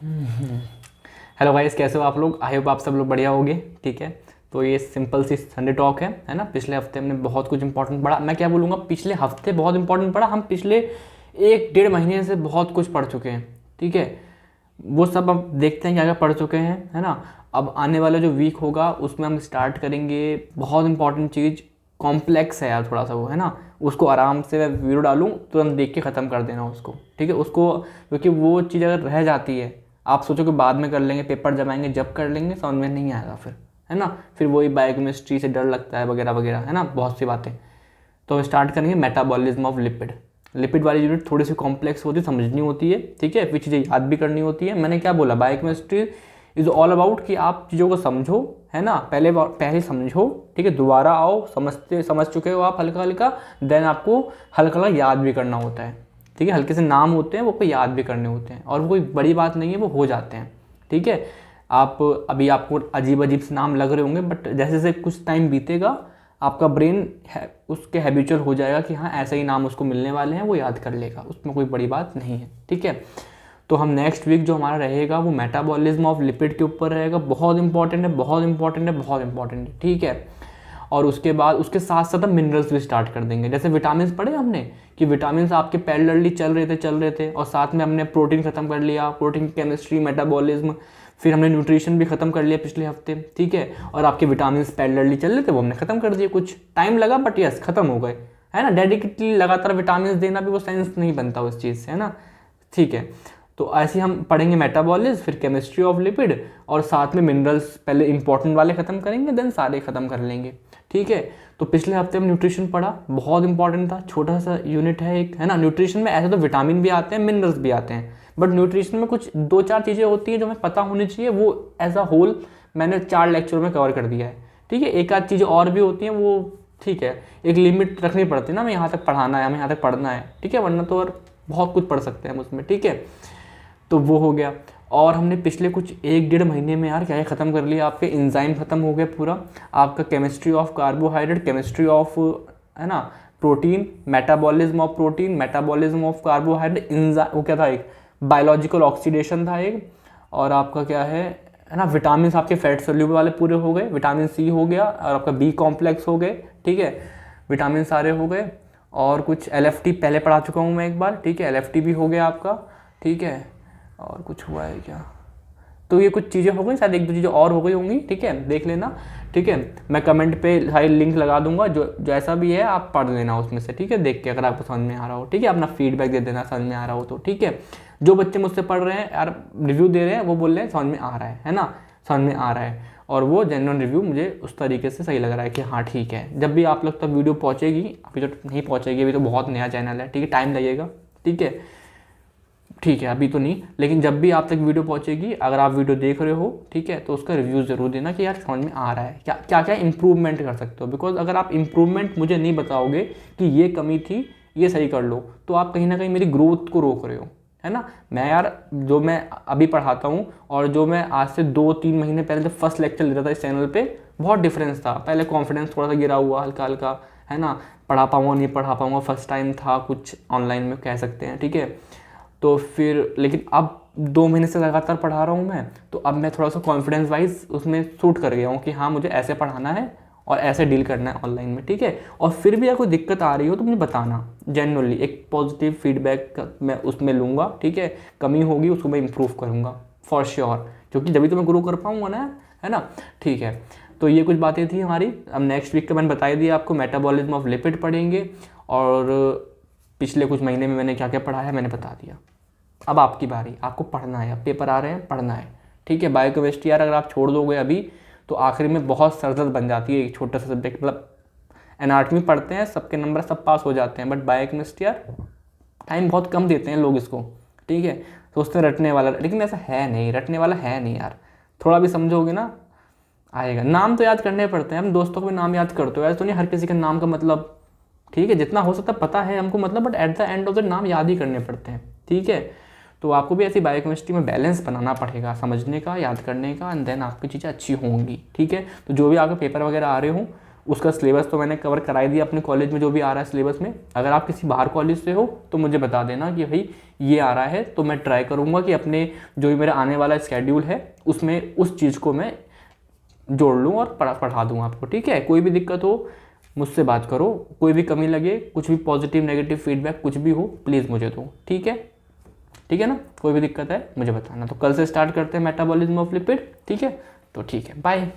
Hello guys, कैसे हो आप लोग? आई होप आप सब लोग बढ़िया होंगे। ठीक है, तो ये सिंपल सी संडे टॉक है ना। पिछले हफ्ते हमने बहुत कुछ इंपॉर्टेंट पढ़ा। मैं क्या बोलूँगा, पिछले हफ्ते बहुत इंपॉर्टेंट पढ़ा। हम पिछले 1 डेढ़ महीने से बहुत कुछ पढ़ चुके हैं। ठीक है, वो सब अब देखते हैं क्या क्या पढ़ चुके हैं, है ना। अब आने वाला जो वीक होगा उसमें हम स्टार्ट करेंगे बहुत इंपॉर्टेंट चीज़। कॉम्प्लेक्स है यार थोड़ा सा वो, है ना। उसको आराम से मैं वीडियो डालूँ तुरंत देख के ख़त्म कर देना उसको। ठीक है, उसको क्योंकि वो चीज़ अगर रह जाती है, आप सोचो कि बाद में कर लेंगे, पेपर जब आएंगे जब कर लेंगे, समझ में नहीं आएगा फिर, है ना। फिर वही बायोकेमिस्ट्री से डर लगता है वगैरह वगैरह, है ना, बहुत सी बातें। तो स्टार्ट करेंगे मेटाबॉलिज्म ऑफ लिपिड। लिपिड वाली यूनिट थोड़ी सी कॉम्प्लेक्स होती है, समझनी होती है। ठीक है, फिर चीज़ें याद भी करनी होती है। मैंने क्या बोला, बायोकेमिस्ट्री इज़ ऑल अबाउट कि आप चीज़ों को समझो, है ना। पहले समझो, ठीक है, दोबारा आओ, समझ चुके हो आप हल्का हल्का, देन आपको हल्का हल्का याद भी करना होता है। ठीक है, हल्के से नाम होते हैं वो को याद भी करने होते हैं, और वो कोई बड़ी बात नहीं है, वो हो जाते हैं। ठीक है, आप अभी आपको अजीब अजीब से नाम लग रहे होंगे, बट जैसे जैसे कुछ टाइम बीतेगा आपका ब्रेन उसके हैबिचुअल हो जाएगा कि हाँ ऐसे ही नाम उसको मिलने वाले हैं, वो याद कर लेगा, उसमें कोई बड़ी बात नहीं है। ठीक है, तो हम नेक्स्ट वीक जो हमारा रहेगा वो मेटाबॉलिज्म ऑफ लिपिड के ऊपर रहेगा। बहुत इंपॉर्टेंट है, बहुत इंपॉर्टेंट है, बहुत इंपॉर्टेंट है। ठीक है, और उसके बाद उसके साथ साथ हम मिनरल्स भी स्टार्ट कर देंगे। जैसे विटामिन पढ़े हमने कि विटामिन आपके पैरेलली चल रहे थे, और साथ में हमने प्रोटीन खत्म कर लिया, प्रोटीन केमिस्ट्री, मेटाबॉलिज्म। फिर हमने न्यूट्रिशन भी खत्म कर लिया पिछले हफ्ते। ठीक है, और आपके विटामिन पैरेलली चल रहे थे, वो हमने खत्म कर दिए। कुछ टाइम लगा बट यस खत्म हो गए, है ना। डेडिकेटली लगातार विटामिन देना भी वो सेंस नहीं बनता उस चीज़ से, है ना। ठीक है, तो ऐसे हम पढ़ेंगे मेटाबॉलिज्म, फिर केमिस्ट्री ऑफ लिपिड, और साथ में मिनरल्स पहले इंपॉर्टेंट वाले खत्म करेंगे, देन सारे खत्म कर लेंगे। ठीक है, तो पिछले हफ्ते में न्यूट्रिशन पढ़ा, बहुत इंपॉर्टेंट था, छोटा सा यूनिट है एक, है ना। न्यूट्रिशन में ऐसे तो विटामिन भी आते हैं, मिनरल्स भी आते हैं, बट न्यूट्रिशन में कुछ 2-4 चीज़ें होती हैं जो हमें पता होनी चाहिए। वो एज अ होल मैंने 4 लेक्चर में कवर कर दिया है। ठीक है, एक आध चीज़ें और भी होती हैं, वो ठीक है, एक लिमिट रखनी पड़ती है ना, हमें यहाँ तक पढ़ाना है, हमें यहाँ तक पढ़ना है। ठीक है, वरना तो और बहुत कुछ पढ़ सकते हैं हम उसमें। ठीक है, तो वो हो गया। और हमने पिछले कुछ 1 डेढ़ महीने में यार क्या क्या ख़त्म कर लिया। आपके इंजाइम ख़त्म हो गया पूरा, आपका chemistry of carbohydrate, chemistry of, है ना, protein, metabolism of protein, metabolism of carbohydrate, वो क्या था, एक बायोलॉजिकल ऑक्सीडेशन था एक, और आपका क्या है ना, विटामिन आपके फैट सोल्यूबल वाले पूरे हो गए, विटामिन सी हो गया, और आपका बी कॉम्प्लेक्स हो गए। ठीक है, विटामिन सारे हो गए, और कुछ LFT पहले पढ़ा चुका हूँ मैं एक बार। ठीक है, LFT भी हो गया आपका। ठीक है, और कुछ हुआ है क्या, तो ये कुछ चीज़ें हो गई, शायद 1-2 चीज़ें और हो गई होंगी। ठीक है, देख लेना। ठीक है, मैं कमेंट पे सारी लिंक लगा दूंगा, जो जैसा भी है आप पढ़ लेना उसमें से। ठीक है, देख के अगर आपको समझ में आ रहा हो। ठीक है, अपना फीडबैक दे देना समझ में आ रहा हो तो। ठीक है, जो बच्चे मुझसे पढ़ रहे हैं यार, रिव्यू दे रहे हैं, वो बोल रहे हैं समझ में आ रहा है ना, समझ में आ रहा है, और वो जेन्युइन रिव्यू मुझे उस तरीके से सही लग रहा है कि हाँ ठीक है। जब भी आप लोग तक वीडियो पहुँचेगी, अभी तो नहीं पहुँचेगी, अभी तो बहुत नया चैनल है। ठीक है, टाइम लगेगा। ठीक है, ठीक है, अभी तो नहीं, लेकिन जब भी आप तक वीडियो पहुंचेगी, अगर आप वीडियो देख रहे हो, ठीक है, तो उसका रिव्यू ज़रूर देना कि यार समझ में आ रहा है, क्या क्या क्या इंप्रूवमेंट कर सकते हो। बिकॉज अगर आप इंप्रूवमेंट मुझे नहीं बताओगे कि ये कमी थी, ये सही कर लो, तो आप कहीं ना कहीं मेरी ग्रोथ को रोक रहे हो, है ना। मैं यार जो मैं अभी पढ़ाता हूँ और जो मैं आज से 2-3 महीने पहले जब फर्स्ट लेक्चर लेता था इस चैनल पर, बहुत डिफरेंस था। पहले कॉन्फिडेंस थोड़ा सा गिरा हुआ हल्का हल्का, है ना, पढ़ा पाऊँगा नहीं पढ़ा पाऊँगा, फर्स्ट टाइम था कुछ ऑनलाइन में कह सकते हैं। ठीक है, तो फिर लेकिन अब 2 महीने से लगातार पढ़ा रहा हूँ मैं, तो अब मैं थोड़ा सा कॉन्फिडेंस वाइज उसमें सूट कर गया हूँ कि हाँ मुझे ऐसे पढ़ाना है और ऐसे डील करना है ऑनलाइन में। ठीक है, और फिर भी अगर कोई दिक्कत आ रही हो तो मुझे बताना, जेन्युइनली एक पॉजिटिव फीडबैक मैं उसमें लूँगा। ठीक है, कमी होगी उसको मैं इम्प्रूव करूँगा फॉर श्योर, क्योंकि जब भी तो मैं ग्रो कर पाऊँगा ना, है ना। ठीक है, तो ये कुछ बातें थी हमारी। अब नेक्स्ट वीक का मैंने बता दिया आपको, मेटाबॉलिज्म ऑफ लिपिड पढ़ेंगे, और पिछले कुछ महीने में मैंने क्या क्या पढ़ा है मैंने बता दिया। अब आपकी बारी, आपको पढ़ना है, अब पेपर आ रहे हैं, पढ़ना है। ठीक है, बायोकेमिस्ट्री यार अगर आप छोड़ दोगे अभी, तो आखिर में बहुत सरदर्द बन जाती है एक छोटा सा सब्जेक्ट। मतलब एनाटॉमी पढ़ते हैं, सबके नंबर सब पास हो जाते हैं, बट बायोकेमिस्ट्री यार टाइम बहुत कम देते हैं लोग इसको। ठीक है, सोचते हैं रटने वाला, लेकिन ऐसा है नहीं, रटने वाला है नहीं यार। थोड़ा भी समझोगे ना आएगा। नाम तो याद करने पड़ते हैं, हम दोस्तों को भी नाम याद करते हो, ऐसा तो नहीं हर किसी के नाम का मतलब। ठीक है, जितना हो सकता है पता है हमको मतलब, but at the end of the नाम याद ही करने पड़ते हैं। ठीक है, तो आपको भी ऐसी बायोकेमिस्ट्री में बैलेंस बनाना पड़ेगा, समझने का, याद करने का, एंड देन आपकी चीज़ें अच्छी होंगी। ठीक है, तो जो भी आपके पेपर वगैरह आ रहे हो उसका सिलेबस तो मैंने कवर करा ही दिया अपने कॉलेज में जो भी आ रहा है सिलेबस में। अगर आप किसी बाहर कॉलेज से हो तो मुझे बता देना कि भाई ये आ रहा है, तो मैं ट्राई करूँगा कि अपने जो भी मेरा आने वाला स्केड्यूल है उसमें उस चीज़ को मैं जोड़ लूँ और पढ़ा दूँ आपको, ठीक है। कोई भी दिक्कत हो मुझसे बात करो, कोई भी कमी लगे, कुछ भी पॉजिटिव नेगेटिव फीडबैक कुछ भी हो प्लीज़ मुझे दो, ठीक है। ठीक है ना, कोई भी दिक्कत है मुझे बताना। तो कल से स्टार्ट करते हैं मेटाबॉलिज्म ऑफ लिपिड, ठीक है। तो ठीक है, बाय।